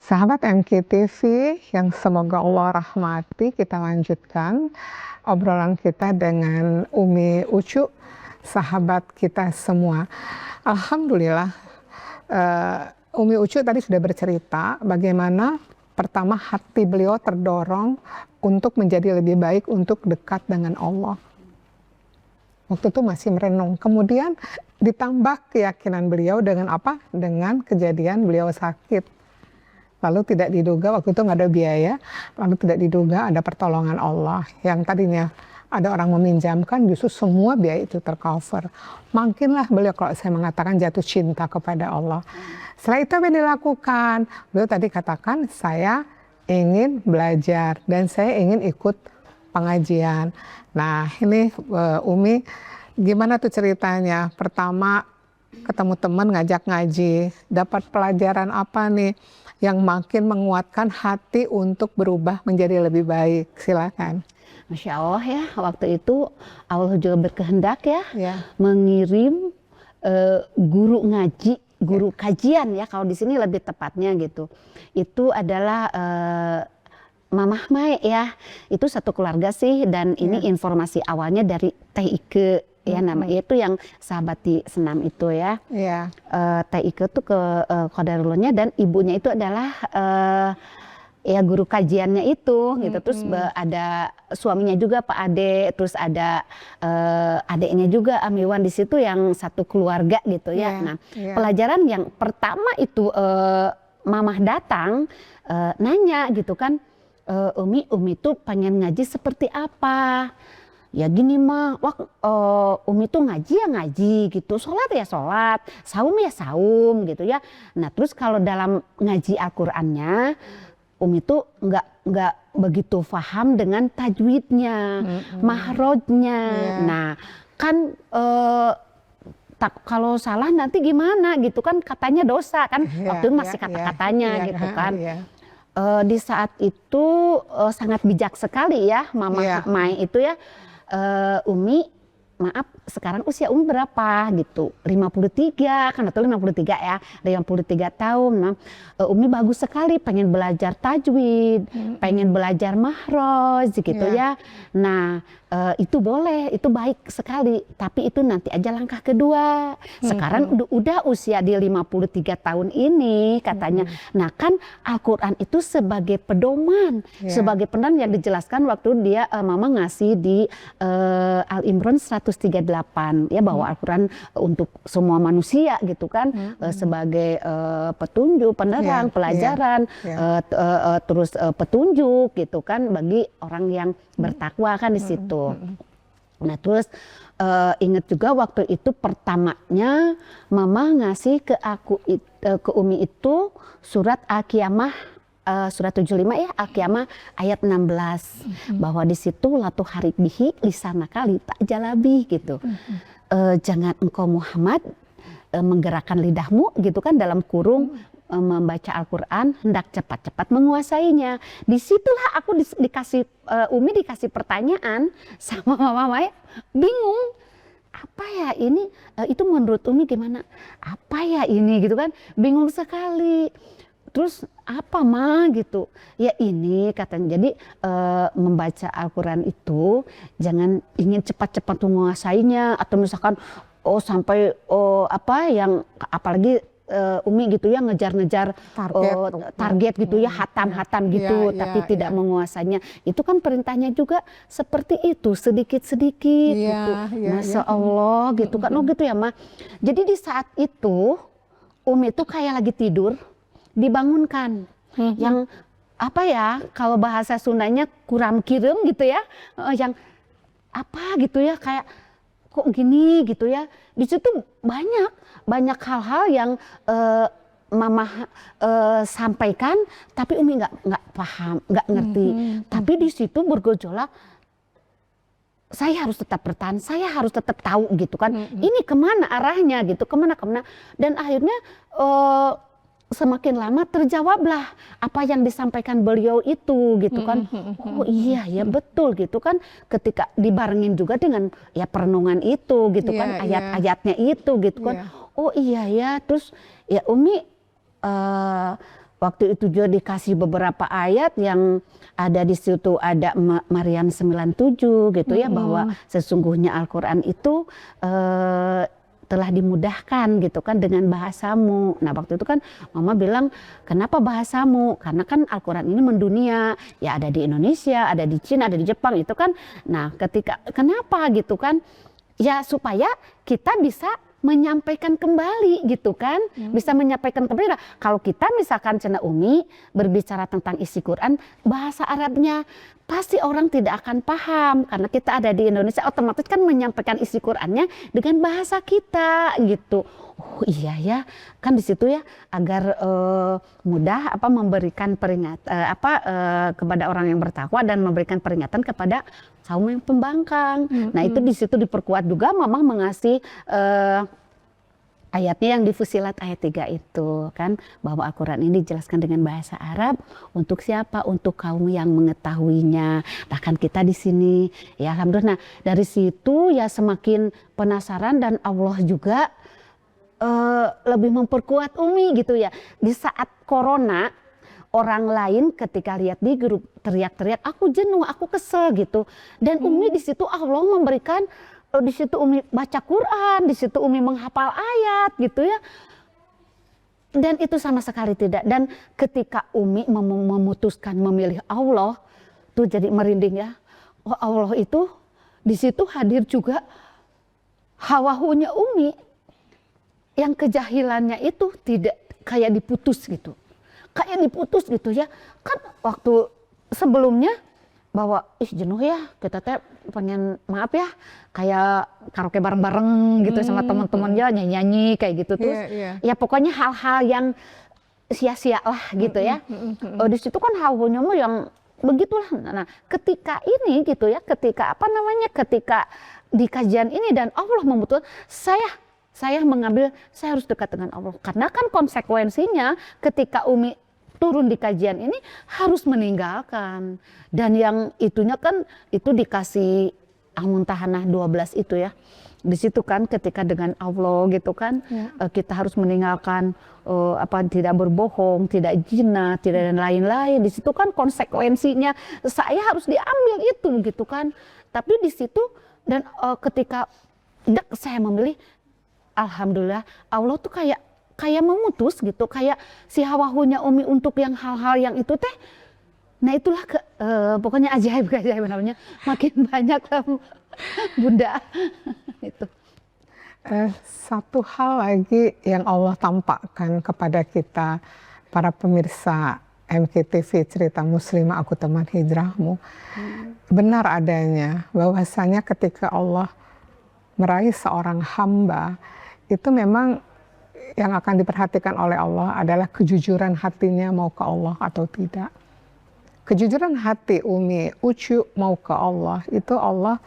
Sahabat MKTV yang semoga Allah rahmati, kita lanjutkan obrolan kita dengan Umi Ucu, sahabat kita semua. Alhamdulillah, Umi Ucu tadi sudah bercerita bagaimana pertama hati beliau terdorong untuk menjadi lebih baik, untuk dekat dengan Allah. Waktu itu masih merenung. Kemudian ditambah keyakinan beliau dengan apa? Dengan kejadian beliau sakit. Lalu tidak diduga, waktu itu nggak ada biaya, lalu tidak diduga ada pertolongan Allah. Yang tadinya ada orang meminjamkan, justru semua biaya itu tercover. Makinlah beliau, kalau saya mengatakan, jatuh cinta kepada Allah. Setelah itu apa yang dilakukan? Beliau tadi katakan, saya ingin belajar dan saya ingin ikut pengajian. Nah ini Umi, gimana tuh ceritanya? Pertama ketemu teman ngajak ngaji, dapat pelajaran apa nih yang makin menguatkan hati untuk berubah menjadi lebih baik? Silakan. Masya Allah ya, waktu itu Allah juga berkehendak ya. Mengirim guru ngaji, guru kajian ya, kalau di sini lebih tepatnya gitu. Itu adalah Mamah Mai ya, itu satu keluarga sih, dan ini informasi awalnya dari Teh Ike ya, namanya itu yang sahabat di senam itu ya. Teh Ike tuh ke Qadarullohnya, dan ibunya itu adalah ya guru kajiannya itu gitu. Terus ada suaminya juga Pak Ade, terus ada adiknya juga Amiwan di situ, yang satu keluarga gitu ya. Nah pelajaran yang pertama itu Mamah datang nanya gitu kan, Umi tuh pengen ngaji seperti apa? Ya gini mah, Umi tuh ngaji ya ngaji gitu, sholat ya sholat, saum ya saum gitu ya. Nah terus kalau dalam ngaji Al-Qur'annya, Umi tuh nggak begitu paham dengan tajwidnya, mahrojnya. Nah kan kalau salah nanti gimana gitu kan, katanya dosa kan, waktu itu masih kata-katanya gitu kan. Di saat itu sangat bijak sekali ya Mama Mai itu ya. Umi, maaf sekarang usia Umi berapa gitu? 53 kan, atau 53 ya, 53 tahun. Nah, Umi bagus sekali pengen belajar tajwid, pengen belajar mahroj gitu ya. Nah itu boleh, itu baik sekali, tapi itu nanti aja langkah kedua. Sekarang udah usia di 53 tahun ini katanya. Nah kan Al-Quran itu sebagai pedoman, sebagai pedoman yang dijelaskan waktu dia Mama ngasih di Al-Imran 138 ya, bahwa Al-Quran untuk semua manusia gitu kan, sebagai petunjuk, penerang, pelajaran, terus petunjuk gitu kan bagi orang yang bertakwa kan di situ. Nah terus ingat juga waktu itu pertamanya Mama ngasih ke aku ke Umi itu surat Al-Qiyamah, surat 75 ya, Al-Qiyamah ayat 16, bahwa di situ latu harik bihi lisana kali tak jalabi gitu. Jangan engkau Muhammad menggerakkan lidahmu gitu kan dalam kurung membaca Al-Quran, hendak cepat-cepat menguasainya. Disitulah aku dikasih Umi dikasih pertanyaan sama Mama Mai, bingung apa ya ini, itu menurut Umi gimana, apa ya ini gitu kan, bingung sekali. Terus apa mah gitu ya, ini katanya jadi membaca Al-Quran itu jangan ingin cepat-cepat menguasainya, atau misalkan sampai apa yang apalagi Umi gitu ya ngejar-ngejar target gitu ya, hatam-hatam gitu, tapi tidak menguasainya. Itu kan perintahnya juga seperti itu, sedikit-sedikit gitu. Masya Allah gitu kan, gitu ya Ma. Jadi di saat itu Umi tuh kayak lagi tidur, dibangunkan. Yang apa ya, kalau bahasa Sundanya kuram kirem gitu ya, yang apa gitu ya, kayak kok gini gitu ya. Di situ banyak hal-hal yang Mama sampaikan, tapi Umi nggak paham, nggak ngerti. Tapi di situ bergejolak, saya harus tetap bertahan, saya harus tetap tahu gitu kan. Ini kemana arahnya gitu, kemana. Dan akhirnya semakin lama terjawablah apa yang disampaikan beliau itu gitu kan. Oh iya ya betul gitu kan, ketika dibarengin juga dengan ya perenungan itu gitu kan, ayat-ayatnya itu gitu kan. Oh iya ya, terus ya Umi waktu itu juga dikasih beberapa ayat yang ada di situ, ada Maryam 97 gitu ya, bahwa sesungguhnya Al-Quran itu telah dimudahkan gitu kan dengan bahasamu. Nah waktu itu kan mama bilang, kenapa bahasamu? Karena kan Al-Quran ini mendunia, ya ada di Indonesia, ada di Cina, ada di Jepang itu kan. Nah kenapa gitu kan? Ya supaya kita bisa menyampaikan kembali gitu kan, bisa menyampaikan kembali. Nah, kalau kita misalkan Cina Umi berbicara tentang isi Quran, bahasa Arabnya pasti orang tidak akan paham karena kita ada di Indonesia, otomatis kan menyampaikan isi Qurannya dengan bahasa kita gitu. Oh iya ya, kan di situ ya agar mudah memberikan peringatan kepada orang yang bertakwa dan memberikan peringatan kepada kaum yang pembangkang. Nah itu di situ diperkuat juga Mama mengasih ayatnya yang di Fusilat ayat 3 itu kan, bahwa Al-Quran ini dijelaskan dengan bahasa Arab untuk siapa? Untuk kaum yang mengetahuinya. Bahkan kita di sini ya alhamdulillah. Nah dari situ ya semakin penasaran dan Allah juga lebih memperkuat Umi gitu ya. Di saat corona, orang lain ketika lihat di grup teriak-teriak, aku jenuh, aku kesel gitu. Dan Umi di situ Allah memberikan, di situ Umi baca Quran, di situ Umi menghafal ayat gitu ya. Dan itu sama sekali tidak. Dan ketika Umi memutuskan memilih Allah, tuh jadi merinding ya. Oh Allah itu di situ hadir juga hawahunya Umi. Yang kejahilannya itu tidak kayak diputus gitu. Kayak diputus gitu ya. Kan waktu sebelumnya bahwa jenuh ya, kita teh pengen maaf ya kayak karaoke bareng-bareng gitu sama teman-teman ya, nyanyi-nyanyi kayak gitu terus. Ya pokoknya hal-hal yang sia-sia lah gitu ya. Di situ kan halunya yang begitulah. Nah, ketika ini gitu ya, ketika ketika di kajian ini dan Allah memutuskan saya mengambil, saya harus dekat dengan Allah. Karena kan konsekuensinya ketika Umi turun di kajian ini harus meninggalkan. Dan yang itunya kan itu dikasih Al-Muntahanah 12 itu ya. Di situ kan ketika dengan Allah gitu kan kita harus meninggalkan tidak berbohong, tidak zina, tidak dan lain-lain. Di situ kan konsekuensinya saya harus diambil itu gitu kan. Tapi di situ dan ketika saya memilih, alhamdulillah Allah tuh kayak memutus gitu, kayak si hawahunya Umi untuk yang hal-hal yang itu teh. Nah itulah pokoknya ajaib namanya, makin banyak lah Bunda. Itu. Satu hal lagi yang Allah tampakkan kepada kita para pemirsa MKTV Cerita Muslimah Aku Teman Hijrahmu, benar adanya bahwasanya ketika Allah meraih seorang hamba, itu memang yang akan diperhatikan oleh Allah adalah kejujuran hatinya mau ke Allah atau tidak. Kejujuran hati Umi Ucu mau ke Allah, itu Allah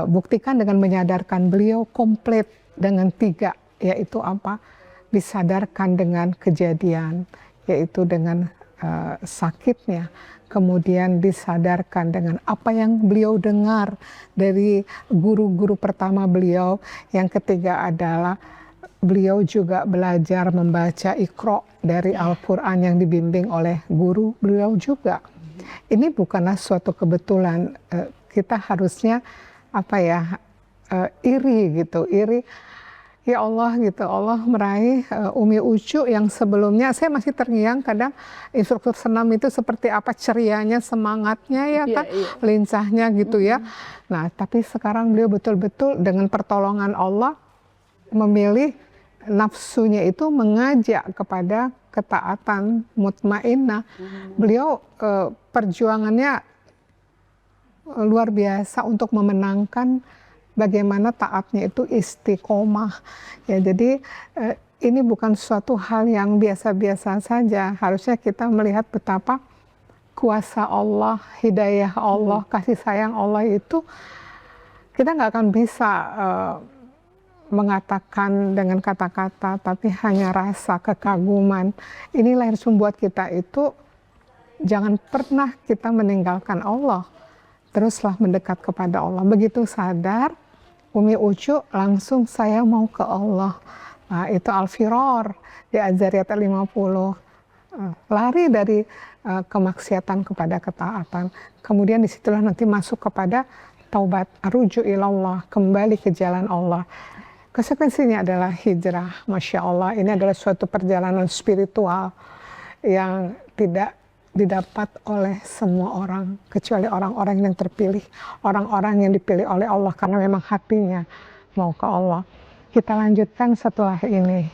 buktikan dengan menyadarkan beliau komplit dengan 3, yaitu apa? Disadarkan dengan kejadian, yaitu dengan sakitnya. Kemudian disadarkan dengan apa yang beliau dengar dari guru-guru pertama beliau. Yang ketiga adalah beliau juga belajar membaca Iqra dari Al-Quran yang dibimbing oleh guru beliau juga. Ini bukanlah suatu kebetulan, kita harusnya iri gitu, ya Allah gitu, Allah meraih Umi Ucu yang sebelumnya saya masih terngiang kadang instruktur senam itu seperti apa cerianya, semangatnya ya kan, lincahnya gitu ya. Nah tapi sekarang beliau betul-betul dengan pertolongan Allah memilih nafsunya itu mengajak kepada ketaatan mutmainnah. Beliau perjuangannya luar biasa untuk memenangkan bagaimana taatnya itu istiqomah. Ya, jadi ini bukan suatu hal yang biasa-biasa saja. Harusnya kita melihat betapa kuasa Allah, hidayah Allah, kasih sayang Allah itu kita nggak akan bisa mengatakan dengan kata-kata, tapi hanya rasa kekaguman. Inilah yang membuat kita itu jangan pernah kita meninggalkan Allah. Teruslah mendekat kepada Allah. Begitu sadar, Umi Ucu langsung saya mau ke Allah. Nah, itu Al-Firar di Az-Zariyat 50. lari dari kemaksiatan kepada ketaatan. Kemudian disitulah nanti masuk kepada taubat, rujuk ilallah, kembali ke jalan Allah. Konsekuensinya adalah hijrah. Masya Allah, ini adalah suatu perjalanan spiritual yang tidak didapat oleh semua orang, kecuali orang-orang yang terpilih, orang-orang yang dipilih oleh Allah karena memang hatinya mau ke Allah. Kita lanjutkan setelah ini.